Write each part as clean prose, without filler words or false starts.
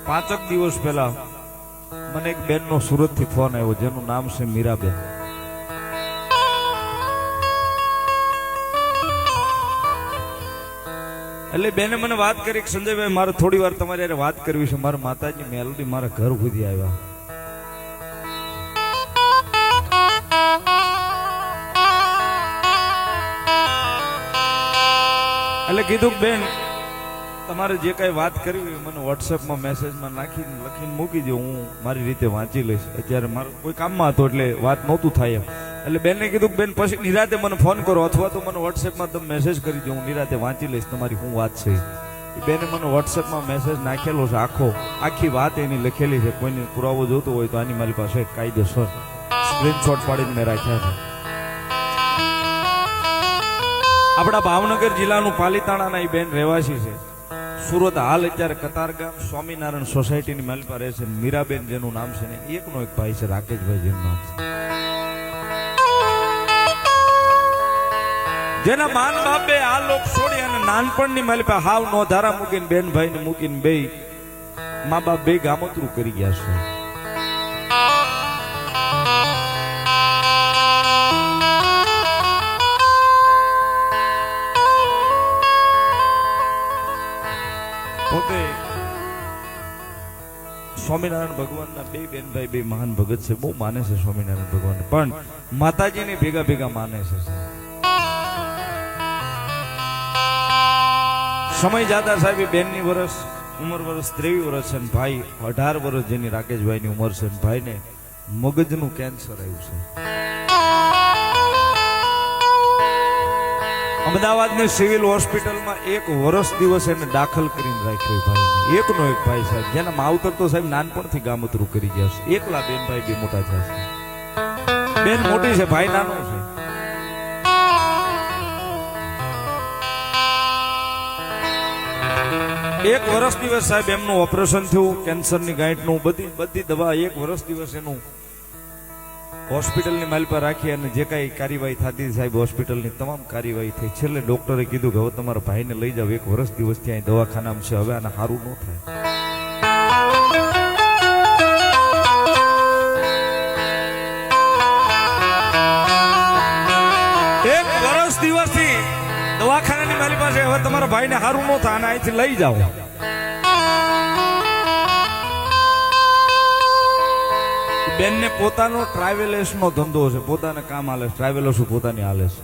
5 દિવસ પહેલા મને એક બેનનો સુરતથી ફોન આવ્યો જેનું નામ છે મીરાબેન. એટલે બેને મને વાત કરી કે સંજયભાઈ મારે થોડી વાર તમારી યારે વાત કરવી છે. મારા માતાજી મેલડી મારા ઘર સુધી આવ્યા. એટલે કીધું કે બેન તમારે જે કઈ વાત કરવી હોય મને વોટ્સએપમાં મેસેજમાં નાખીને લખીને મૂકી દો, હું મારી રીતે વાંચી લઈશ. અત્યારે મારો કોઈ કામમાં હતો એટલે વાત નહોતું થાય એમ. એટલે બેનને કીધું કે બેન પછી નિરાતે મને ફોન કરો અથવા તો મને વોટ્સએપમાં તમે મેસેજ કરી દો, હું નિરાતે વાંચી લઈશ તમારી શું વાત છે. એ બેને મને વોટ્સએપમાં મેસેજ નાખેલો છે, આખી વાત એની લખેલી છે. કોઈને પુરાવો જોતો હોય તો આની મારી પાસે કાયદેસર સ્ક્રીનશોટ પાડીને મેં રાખ્યા છે. આપણા ભાવનગર જિલ્લાનું પાલીતાણાના એ બેન રહેવાસી છે. સુરત હાલ અત્યારે કતારગામ સ્વામિનારાયણ સોસાયટીની માલપા રહે છે. મીરાબેન જેનું નામ છે ને એકનો એક ભાઈ છે રાકેશભાઈ જેનું નામ છે. જેના માન બાપે આ લોક છોડી અને નાનપણની માલપા હાવ નો ધારા મૂકીને બેન ભાઈ ને મૂકીને બે મા બાપ બે ગામતરું કરી ગયા છે. પોતે સ્વામિનારાયણ ભગવાનના બે બેન ભાઈ બે મહાન ભગત છે, બહુ માને છે સ્વામિનારાયણ ભગવાન, પણ માતાજીને ભેગા ભેગા માને છે. સમય જાતા સાહેબ બેનની ઉંમર વર્ષ 23 વર્ષ છે, ભાઈ 18 વર્ષ જેની રાકેશભાઈની ઉંમર છે. ભાઈને મગજનું કેન્સર આવ્યું છે. અમદાવાદની સિવિલ હોસ્પિટલમાં 1 વર્ષ દિવસ એને દાખલ કરીને રાખ્યો. ભાઈ એકનો એક ભાઈ સાહેબ જેના માવતર તો સાહેબ નાનપણથી ગામતરું કરી ગયા છે. એકલા બેન ભાઈ બે મોટા થયા છે. બેન મોટી છે, ભાઈ નાનો છે. એક વર્ષ દિવસ સાહેબ એમનું ઓપરેશન થયું કેન્સરની ગાંઠનું, બધી દવા 1 વર્ષ દિવસ એનું હોસ્પિટલની માલ પર રાખી અને જે કાંઈ કાર્યવાહી થતી સાહેબ હોસ્પિટલની તમામ કાર્યવાહી થઈ. છેલ્લે ડોક્ટરે કીધું કે હવે તમારા ભાઈને લઈ જાવ, 1 વર્ષ દિવસ ત્યાં દવાખાનામાં છે, હવે આને સારું ન થાય. એક વર્ષ દિવસથી દવાખાનાની મારી પાસે હવે તમારા ભાઈને સારું ન થાય અને અહીંથી લઈ જાઓ. બેનને પોતાનો ટ્રાવેલર્સ નો ધંધો છે, પોતાને કામ હાલે, ટ્રાવેલર્સ પોતાની હાલે છે.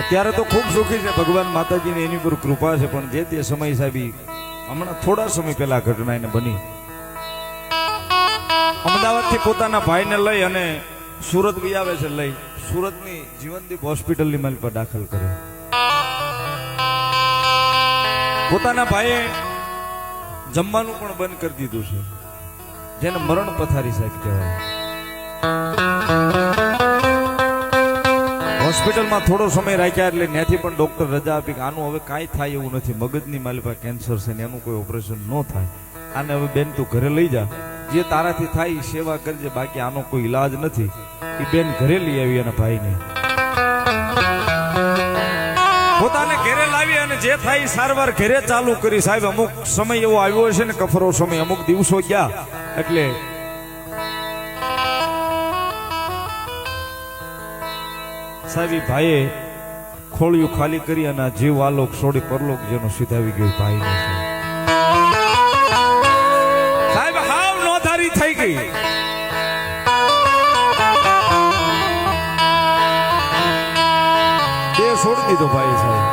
અત્યારે તો ખૂબ સુખી છે, ભગવાન માતાજીની એની પર કૃપા છે. પણ જે તે સમય સાહેબ હમણાં થોડા સમય પહેલા ઘટના એને બની. અમદાવાદથી પોતાના ભાઈને લઈ અને સુરત ગઈ આવે છે. લઈ સુરતની જીવનદીપ હોસ્પિટલની માલ પર દાખલ કરે. પોતાના ભાઈએ જમવાનું પણ બંધ કરી દીધું છે, જેને મરણ પથારી સાહેબ કહેવાય. હોસ્પિટલમાં થોડો સમય રાખ્યા એટલે ત્યાંથી પણ ડોક્ટર રજા આપી કે આનું હવે કાંઈ થાય એવું નથી, મગજની માલપા કેન્સર છે ને એનું કોઈ ઓપરેશન ન થાય, આને હવે બેન તું ઘરે લઈ જા, જે તારાથી થાય સેવા કરજે, બાકી આનો કોઈ ઈલાજ નથી. એ બેન ઘરે લઈ આવી અને ભાઈને પોતાને ઘરે લાવી અને જે થાય સારવાર ઘરે ચાલુ કરી. સાહેબ અમુક સમય એવો આવ્યો છે ને કફરો સમય, અમુક દિવસો ગયા એટલે સાહેબ ભાઈએ ખોળિયું ખાલી કરી અને જીવ આલોક છોડી પરલોક જેનો સીધાવી ગયો ભાઈ સાહેબ હાવ નોધારી થઈ ગઈ. છોડી દીધો ભાઈ સાહેબ.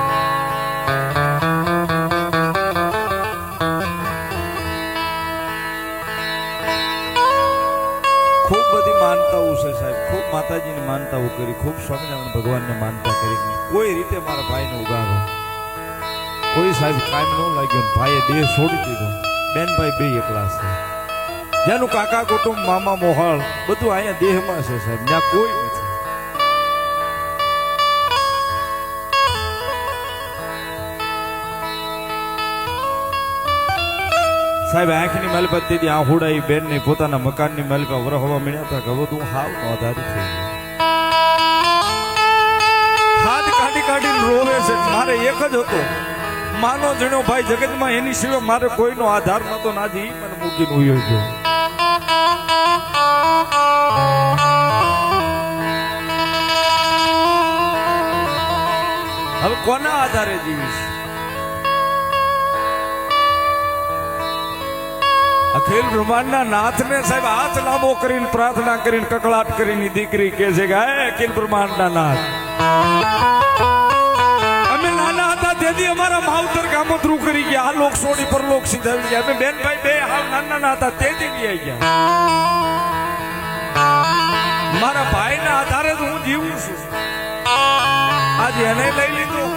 ખૂબ બધી માનતાઓ છે સાહેબ, ખૂબ માતાજીની માનતાઓ કરી, ખૂબ સ્વામિનારાયણ ભગવાનને માનતા કરી. કોઈ રીતે મારા ભાઈને ઉગારો, કોઈ સાહેબ કામ ન લાગ્યો. ભાઈએ દેહ છોડી દીધો. બેન ભાઈ બે એકલા છે. જેનું કાકા કુટુંબ મામા મોહાળ બધું અહીંયા દેહમાં છે સાહેબ, ત્યાં કોઈ નથી. સાહેબ આંખની માલપા તેથી આ હોડાઈ બેન ની પોતાના મકાનની માલપા વરહવા મળ્યા હતા કે હવે તું હાવ નોંધારી થઈ ગઈ. હાથ કાઢી કાઢીને રોવે છે. મારે એક જ હતો માનો જણ્યો ભાઈ જગતમાં એની સિવાય મારે કોઈનો આધાર નતો. નાજી મને મૂકીને ઉયો ગયો. હવે કોના આધારે જીવીશ? અખિલ બ્રહ્માંડના નાથને સાહેબ હાથ લાંબો કરીને પ્રાર્થના કરીને કકળાટ કરીને દીકરી કે છે કે હે અખિલ બ્રહ્માંડના નાથ, અમે નાના હતા તેથી અમારા માવતર કામોતરું કરી ગયા, આ લોક સોડી પરલોક સીધાવી ગયા. અમે બેન ભાઈ બે હાવ નાના હતા તેથી આવી ગયા. મારા ભાઈના આધારે જ હું જીવું છું. આજે એને લઈ લીધું.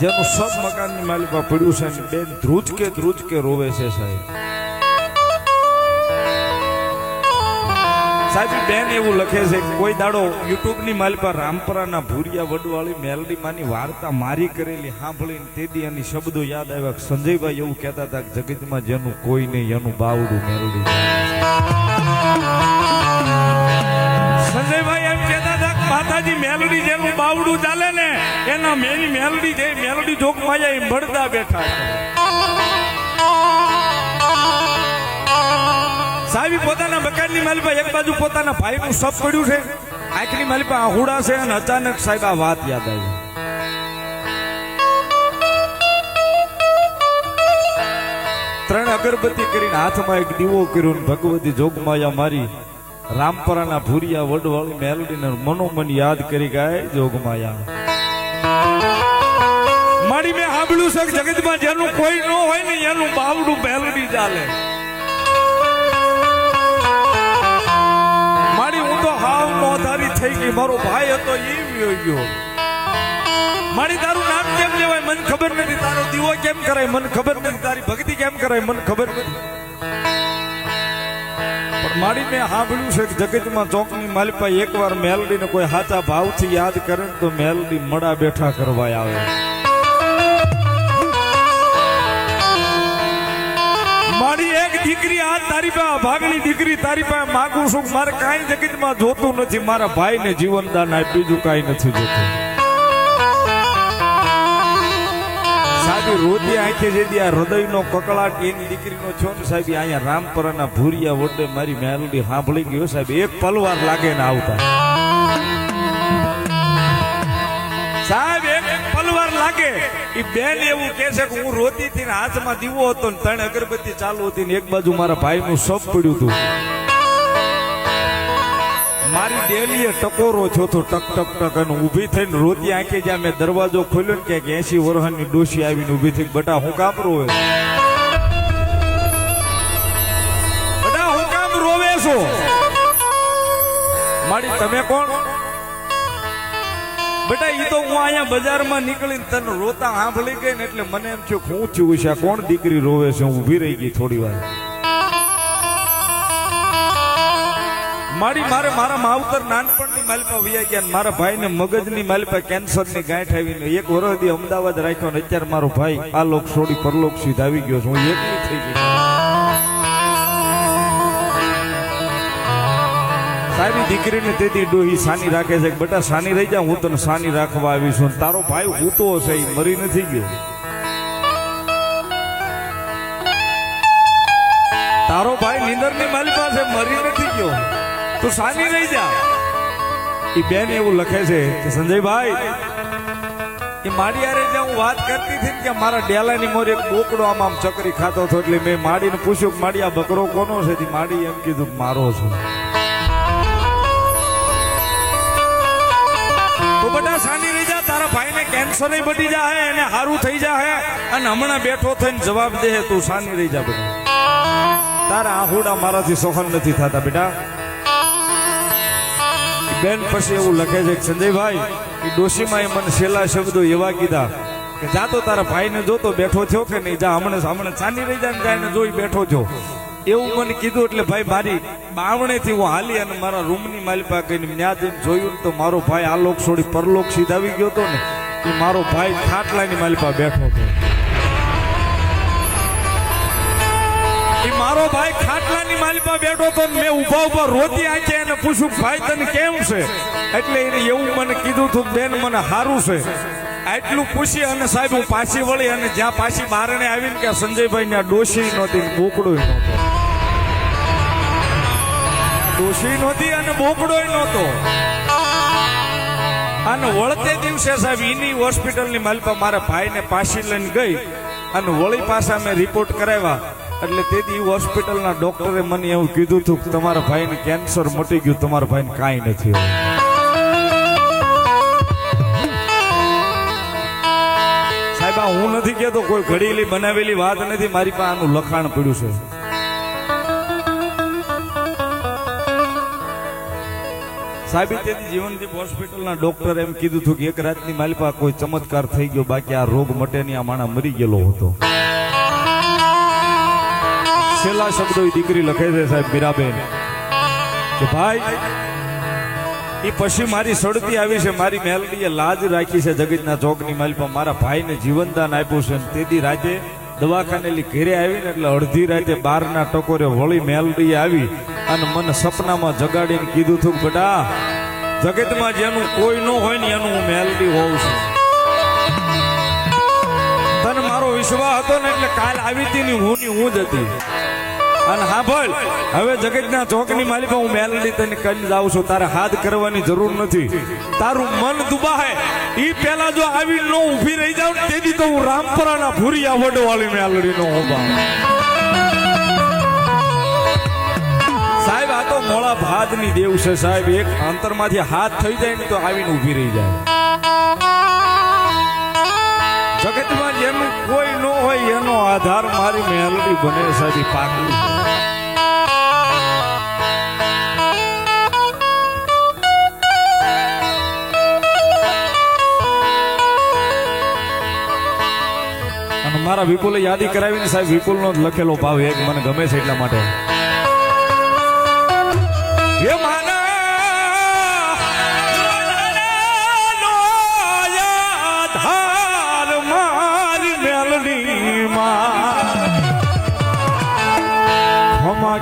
જેનું સબ મકાનની માલિકા પડ્યું છે ને બેન ધ્રુજ કે રોવે છે સાહેબ. સાહેબ બેન એવું લખે છે કે કોઈ દાડો યુટ્યુબ ની માલિકા રામપરાના ભૂરિયા વડવાળી મેલડી માની વાર્તા મારી કરેલી સાંભળીને તેદી એની શબ્દો યાદ આવ્યા. સંજયભાઈ એવું કહેતા હતા કે જગતમાં જેનું કોઈ નહીં એનું બાવડું મેલડી. સંજયભાઈ એમ કહેતા હતા કે માતાજી મેલડી જેનું બાવડું ચાલે ને એના મેની મેલડી જે મેલડી જોક માયા એ મળતા બેઠા છે. સાહેબ પોતાના મકાનની માલિકા એક બાજુ પોતાના ભાઈનું સપ પડ્યું છે, આંખની માલિકા આહુડા છે અને અચાનક સાહેબ આ વાત યાદ આવી. ત્રણ અગરબત્તી કરીને હાથમાં એક દીવો કર્યો ને ભગવતી જોગમાયા મારી રામપરાના ભૂરિયા વડવાળી મેલડીને મનોમન યાદ કરી ગાય જોગમાયા. મારી મેં સાંભળ્યું છે કે જગતમાં જેનું કોઈ ન હોય ને એનું બાવડું મેલડી ચાલે. મારી હું તો હાવ નોંધારી થઈ ગઈ. મારો ભાઈ હતો એ વ્યો ગયો. મારી તારું નામ કેમ લેવાય મને ખબર નથી, તારો દીવો કેમ કરાય મને ખબર નથી, તારી ભક્તિ કેમ કરાય મને ખબર નથી. પણ મારી મેં સાંભળ્યું છે કે જગતમાં ચોકની માલિકા એકવાર મેલડીને કોઈ સાચા ભાવથી યાદ કરે તો મેલડી મડા બેઠા કરવા આવે. મારી એક દીકરી આ તારી પાસે ભાગની દીકરી તારી પાસે માગું છું. મારે કાંઈ જગતમાં જોતું નથી, મારા ભાઈને જીવનદાન આપ, બીજું કાંઈ નથી જોતું. સાહેબ રોતી આંખે જેથી આ હૃદયનો કકળાટ એની દીકરીનો છો ને સાહેબ અહીંયા રામપરાના ભૂરિયા વડે મારી મેલડી સાંભળી ગયો. સાહેબ એક પલવાર લાગે ને આવતા સાહેબ એક પલવાર લાગે. એ બેન એવું કે છે કે હું રોતી હતી ને હાથમાં દીવો હતો ને ત્રણ અગરબત્તી ચાલુ હતી ને એક બાજુ મારા ભાઈનું સપ પડ્યું હતું. મારી ડેલીએ ટકોરો છો તો ટક ટક ટક અને ઊભી થઈને રોતી આંખે જ્યાં મેં દરવાજો ખોલ્યો ને કે 80 વર્ષની ડોશી આવીને ઊભી થઈ. બટા હું કામ રોવે? બટા હું કામ રોવે છો? મારી તમે કોણ? બેટા ઈ તો હું અહીંયા બજારમાં નીકળીને તને રોતા સાંભળી ગઈ ને એટલે મને એમ થયું હું થયું છે કોણ દીકરી રોવે છે. હું ઊભી રહી ગઈ થોડી વાર. મારે મારા માવતર નાનપણની માલિકા વૈયા ગયા. મારા ભાઈને મગજની માલિકા કેન્સરની ગાંઠ આવીને એક વર્ષથી અમદાવાદ રાખ્યો ને અત્યારે મારો ભાઈ આ લોક છોડી પરલોક સીધ આવી ગયો છે. હું એકલી થઈ ગઈ. સારી દીકરીને તેથી ડોહી સાની રાખે છે કે બેટા સાની રહી જા, હું તને સાની રાખવા આવીશું. તારો ભાઈ હૂતો હશે, એ મરી નથી ગયો. તારો ભાઈ નીંદરની માલિકા છે, મરી નથી ગયો, તું સાની રહી જા. એ બેન એવું લખે છે કે સંજયભાઈ એ મારી યારે જ્યાં હું વાત કરતી હતી કે મારા ડેલાની મોર એક બોકડો આમ ચકરી ખાતો હતો એટલે મેં માડીને પૂછ્યું કે માડી આ બકરો કોનો છે? માડી એમ કીધું મારો છે. તો બધા સાની રહી જા, તારા ભાઈને કેન્સર બટી જાય એને સારું થઈ જાય અને હમણાં બેઠો થઈને જવાબ દે તું સાની રહી જા. બેટા તારા આહુડા મારાથી સહન નથી થતા. બેટા બેન પછી એવું લખે છે કે સંજયભાઈ એ ડોશીમાં એ મને છેલ્લા શબ્દો એવા કીધા કે જા તો તારા ભાઈને જોતો બેઠો થયો કે નહીં, જા હમણાં સાની રહી જાય ને જાયને જોઈ બેઠો છો એવું મને કીધું. એટલે ભાઈ મારી બાવણેથી હું હાલી અને મારા રૂમની માલિકા કહીને ત્યાં જઈને જોયું તો મારો ભાઈ આ લોક છોડી પરલોક સીધાવી ગયો હતો ને એ મારો ભાઈ ખાટલાની માલિકા બેઠો હતો. એ મારો ભાઈ ખાટલાની માલિપા બેઠો તો મેં ઉભા ઉભા રોતી આંખે એને પૂછ્યું ભાઈ તને કેમ છે એટલે એને એવું મને કીધું હતું બેન મને સારું છે આટલું પૂછી અને સાહેબ હું પાછી વળી અને જ્યાં પાછી બારણે આવીને કે સંજયભાઈ ને ડોશી નહોતી બોકડો નહોતો ડોશી નહોતી અને બોકડો નહોતો અને વળતે દિવસે સાહેબ એની હોસ્પિટલની માલિપા મારા ભાઈને પાછી લઈને ગઈ અને વળી પાછા મેં રિપોર્ટ કરાવ્યા એટલે તેથી હોસ્પિટલના ડોક્ટરે મને એવું કીધું હતું કે તમારા ભાઈને કેન્સર મટી ગયું તમારા ભાઈને કાંઈ નથી સાહેબ હું નથી કહેતો કોઈ ઘડીલી બનાવેલી વાત નથી મારી પાસે આનું લખાણ પડ્યું છે સાહેબ તેથી જીવનદીપ હોસ્પિટલના ડોક્ટરે એમ કીધું હતું કે એક રાતની માલિપા કોઈ ચમત્કાર થઈ ગયો બાકી આ રોગ મટે નહીં આ માણસ મરી ગયેલો હતો છેલ્લા શબ્દો એ દીકરી લખે છે સાહેબ મીરાબેન કે ભાઈ એ પછી મારી સડતી આવી છે મારી મેલડીએ લાજ રાખી છે જગતના ચોકની માલિપા મારા ભાઈને જીવનદાન આપ્યું છે તેથી રાતે દવાખાનેલી ઘેરે આવીને એટલે અડધી રાતે 12ના ટકોરે વળી મેલડી આવી અને મને સપનામાં જગાડીને કીધું હતું બેટા જગતમાં જેનું કોઈ ન હોય ને એનું હું મેલડી હોઉં છું તને મારો વિશ્વાસ હતો ને એટલે કાલ આવી હતી ને હું જ હતી અને હા ભાઈ હવે જગતના ચોકની માલિકા હું મેલડી તને કઈ જાઉં છું તારે હાથ કરવાની જરૂર નથી તારું મન દુબાહે ઈ પેલા જો આવી ન ઊભી રહી જાવ તેથી તો હું રામપરાના ભૂરિયા વડવાળી મેલડી નો હોબા સાહેબ આ તો મોળા ભાદની દેવ છે સાહેબ એક અંતરમાંથી હાથ થઈ જાય ને તો આવીને ઊભી રહી જાય જગતમાં જેનું કોઈ ન હોય એનો આધાર મારી મેલડી બને સાહેબ પાકું અને મારા વિપુલે યાદી કરાવીને સાહેબ વિપુલનો લખેલો ભાવ એક મને ગમે છે એટલા માટે એ માના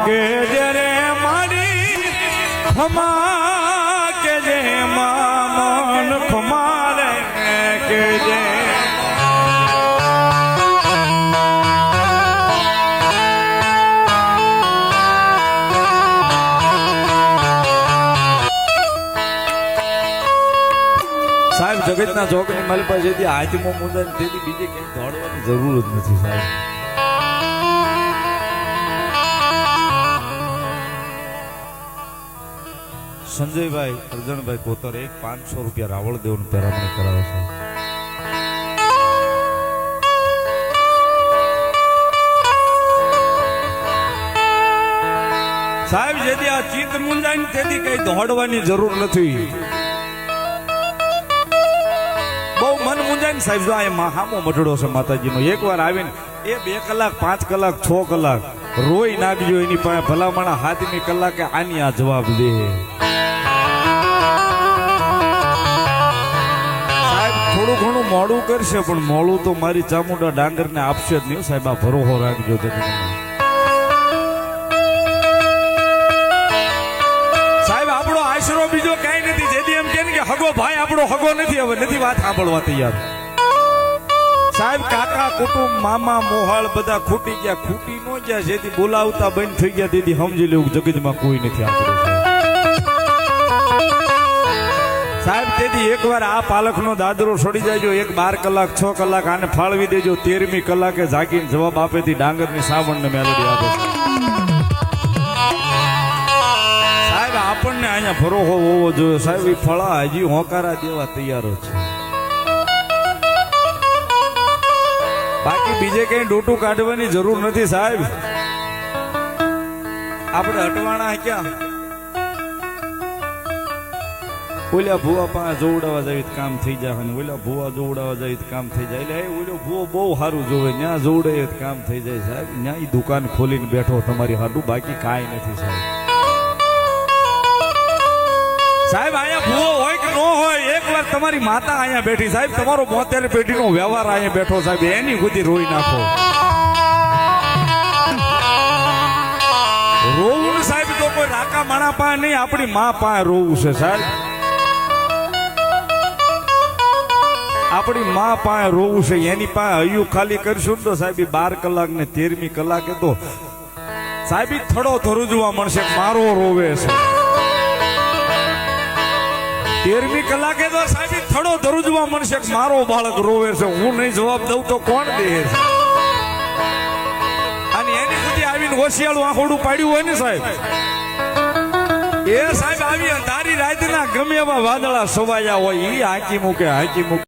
કે જે રે મારી ખમા કે જે મામન ખમારે કે જે સાહેબ જગતના ચોકની માલિપા જેથી હાથમાં મુંદન તેથી બીજે ક્યાંય દોડવાની જરૂર જ નથી સાહેબ સંજયભાઈ અર્જણભાઈ કોતર એક 500 રૂપિયા રાવળ દેવનું પેરામણી કરાવે છે સાહેબ જેથી આ ચિત્ત મુંજાય ને તેથી કઈ દોડવાની જરૂર નથી બહુ મન મુંજાય ને સાહેબ જો આ હામો મઢડો છે માતાજીનો એકવાર આવીને એ 2 કલાક 5 કલાક 6 કલાક રોઈ નાખજો એની પાસે ભલામણા હાથની કલાકે આની આ જવાબ દે થોડું ઘણું મોડું કરશે પણ મોડું તો મારી ચામુંડા ડાંગર ને આપશે જ નહીં સાહેબ આ ભરોહો રાખજો સાહેબ આપણો આશરો બીજો કઈ નથી જેથી એમ કે હગો ભાઈ આપણો હગો નથી હવે નથી વાત સાંભળવા તૈયાર સાહેબ કાકા કુટુંબ મામા મોહાળ બધા ખૂટી ગયા ખૂટી નો ગયા જેથી બોલાવતા બંધ થઈ ગયા તેથી સમજી લેવું જગતમાં કોઈ નથી આપણું સાહેબ તેથી એકવાર આ પાલખનો દાદરો છોડી જાયજો એક 12 કલાક 6 કલાક આને ફાળવી દેજો 13મી કલાકે જાગીને જવાબ આપેથી ડાંગરની સાવણને મેલડી આપે સાહેબ આપણને અહીંયા ભરોહો હોવો જોઈએ સાહેબ એ ફળા હજી હોકારા દેવા તૈયાર છે બાકી બીજે કઈ ડોટું કાઢવાની જરૂર નથી સાહેબ આપણે અટવાણા ક્યાં ઓલા ભુવા પાસે જોવડાવવા જાય કામ થઈ જાય ઓલા ભુવા જોવડાવવા જાય કામ થઈ જાય એટલે ઓલો ભુવો બહુ સારું જોવે ત્યાં જોવડે કામ થઈ જાય સાહેબ ત્યાં ઈ દુકાન ખોલીને બેઠો તમારી હાડું બાકી કાંઈ નથી સાહેબ સાહેબ અહીંયા ભુવો હોય કે ન હોય એકવાર તમારી માતા અહીંયા બેઠી સાહેબ તમારો 72 પેઢીનો વ્યવહાર અહીંયા બેઠો સાહેબ એની સુધી રોઈ નાખો કોઈ રાકા માણા પાસે નહીં, આપણી માં પાસે રોવું છે સાહેબ. આપણી માં પાસે રોવું છે. એની પાસે હૈયું ખાલી કરશું તો સાહેબ 12 કલાક ને 13મી કલાકે તો સાહેબ થડો ધરુજવા મળશે. મારો રોવે છે 13મી કલાકે તો સાહેબ થડો ધરુજવા મળશે. મારો બાળક રોવે છે. હું નહીં જવાબ દઉં તો કોણ દે છે? અને એની બધી આવીને હોશિયાળું આંખોડું પાડ્યું હોય ને સાહેબ, એ સાહેબ આવી અંધારી રાતના ગમે એવા વાદળા સવાયા હોય, એ હાંકી મૂકે.